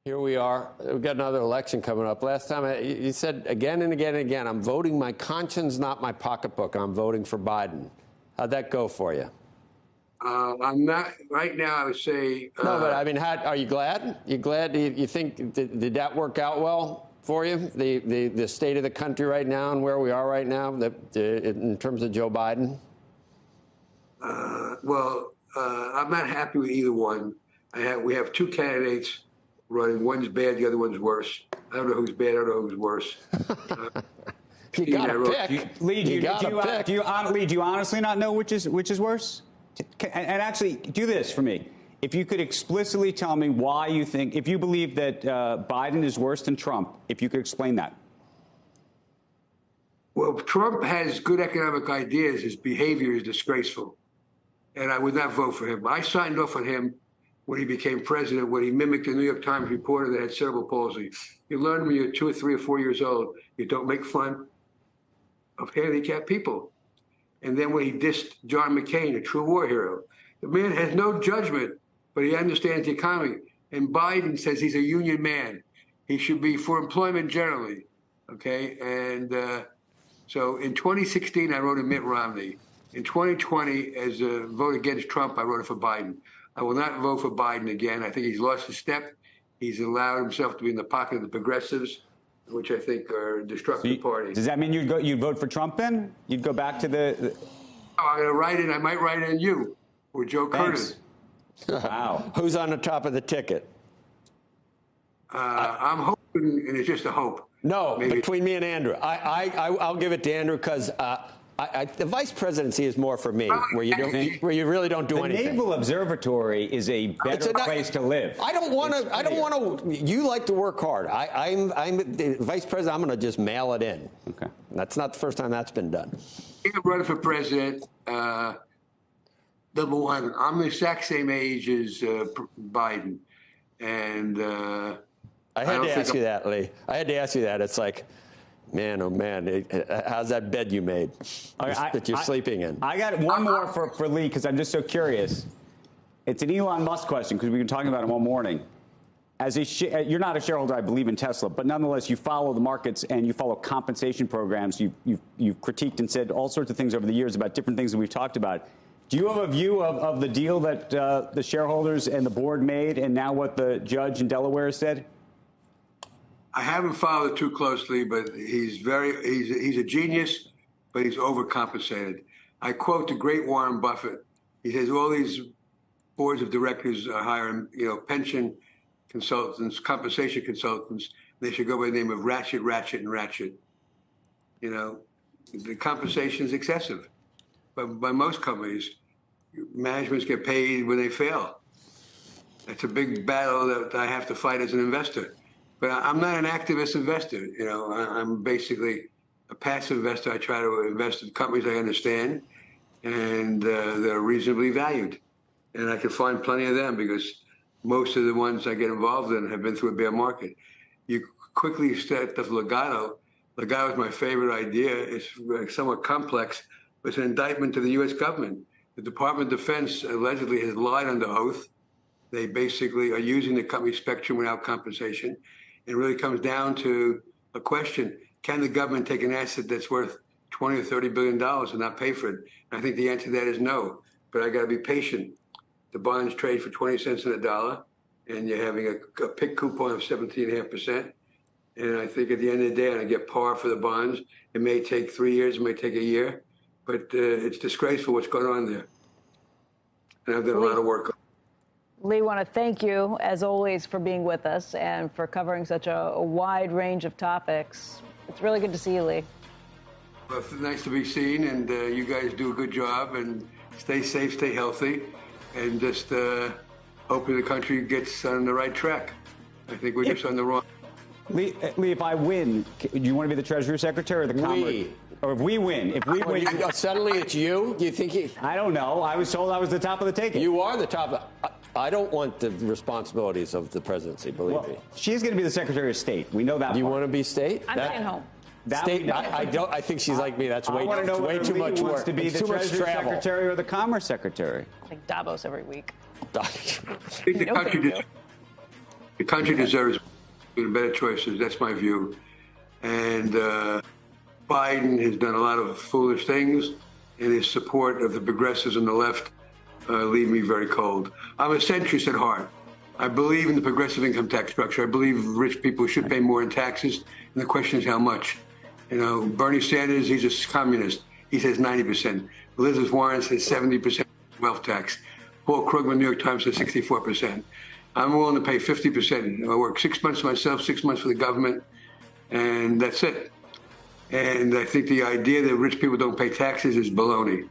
Here we are. We've got another election coming up. Last time you said again and again and again, I'm voting my conscience, not my pocketbook. I'm voting for Biden. How'd that go for you? I'm not right now. I would say no, but I mean, are you glad? You glad? You think did that work out well for you? The state of the country right now and where we are right now, in terms of Joe Biden. I'm not happy with either one. We have two candidates running. One's bad, the other one's worse. I don't know who's bad. I don't know who's worse. You got to pick. Lee, do you honestly not know which is worse? And actually, do this for me. If you could explicitly tell me why you think, if you believe that Biden is worse than Trump, if you could explain that. Well, Trump has good economic ideas. His behavior is disgraceful. And I would not vote for him. I signed off on him when he became president, when he mimicked a New York Times reporter that had cerebral palsy. You learn when you're 2 or 3 or 4 years old, you don't make fun of handicapped people. And then when he dissed John McCain, a true war hero, the man has no judgment, but he understands the economy. And Biden says he's a union man. He should be for employment generally, okay? And so in 2016, I wrote in Mitt Romney. In 2020, as a vote against Trump, I voted for Biden. I will not vote for Biden again. I think he's lost his step. He's allowed himself to be in the pocket of the progressives, which I think are a destructive party. Does that mean you'd vote for Trump then? You'd go back to the... Oh, I'm going to write in. I might write in you or Joe Kernan. Wow. Who's on the top of the ticket? I'm hoping, and it's just a hope. No, between me and Andrew. I'll give it to Andrew because the vice presidency is more for me, where you really don't do anything. The Naval Observatory is a better place to live. I don't want to. You like to work hard. I'm the vice president. I'm going to just mail it in. Okay. That's not the first time that's been done. I'm running for president. Number one, I'm the exact same age as Biden, and I had to ask you that, Lee. I had to ask you that. It's like, man, oh man, how's that bed you made that you're sleeping in? I got one more for Lee because I'm just so curious. It's an Elon Musk question because we've been talking about him all morning. You're not a shareholder, I believe, in Tesla, but nonetheless, you follow the markets and you follow compensation programs. You've critiqued and said all sorts of things over the years about different things that we've talked about. Do you have a view of the deal that the shareholders and the board made and now what the judge in Delaware said? I haven't followed it too closely, but he's a genius, but he's overcompensated. I quote the great Warren Buffett. He says all these boards of directors are hiring, pension consultants, compensation consultants. They should go by the name of Ratchet, Ratchet, and Ratchet. The compensation is excessive. But by most companies, managements get paid when they fail. It's a big battle that I have to fight as an investor. But I'm not an activist investor. I'm basically a passive investor. I try to invest in companies I understand and that are reasonably valued. And I can find plenty of them because most of the ones I get involved in have been through a bear market. You quickly start with Legato. Legato is my favorite idea. It's somewhat complex. It's an indictment to the U.S. government. The Department of Defense allegedly has lied under oath. They basically are using the company Spectrum without compensation. It really comes down to a question: can the government take an asset that's worth $20 or $30 billion and not pay for it? And I think the answer to that is no. But I got to be patient. The bonds trade for 20 cents on the dollar, and you're having a PIK coupon of 17.5%. And I think at the end of the day, I get par for the bonds. It may take 3 years, it may take a year, but it's disgraceful what's going on there. And I've done a lot of work. Lee, I want to thank you, as always, for being with us and for covering such a wide range of topics. It's really good to see you, Lee. Well, it's nice to be seen, and you guys do a good job, and stay safe, stay healthy, and just hoping the country gets on the right track. I think we're just on the wrong. Lee, if I win, do you want to be the Treasury Secretary or the Commerce? Or if we win, suddenly it's you? Do you think I don't know. I was told I was the top of the ticket. You are the top. I don't want the responsibilities of the presidency, believe me. She's going to be the Secretary of State. We know that. Do you want to be state? I'm staying home. State, I don't. I think she's like me. That's way too much work. Wants to be the Treasury Secretary or the Commerce Secretary. I think Davos every week. I think the country The country deserves better choices. That's my view. And Biden has done a lot of foolish things, and his support of the progressives on the left leave me very cold. I'm a centrist at heart. I believe in the progressive income tax structure. I believe rich people should pay more in taxes, and the question is how much. You know, Bernie Sanders, he's a communist. He says 90%. Elizabeth Warren says 70% wealth tax. Paul Krugman, New York Times, says 64%. I'm willing to pay 50%. I work 6 months for myself, 6 months for the government, and that's it. And I think the idea that rich people don't pay taxes is baloney.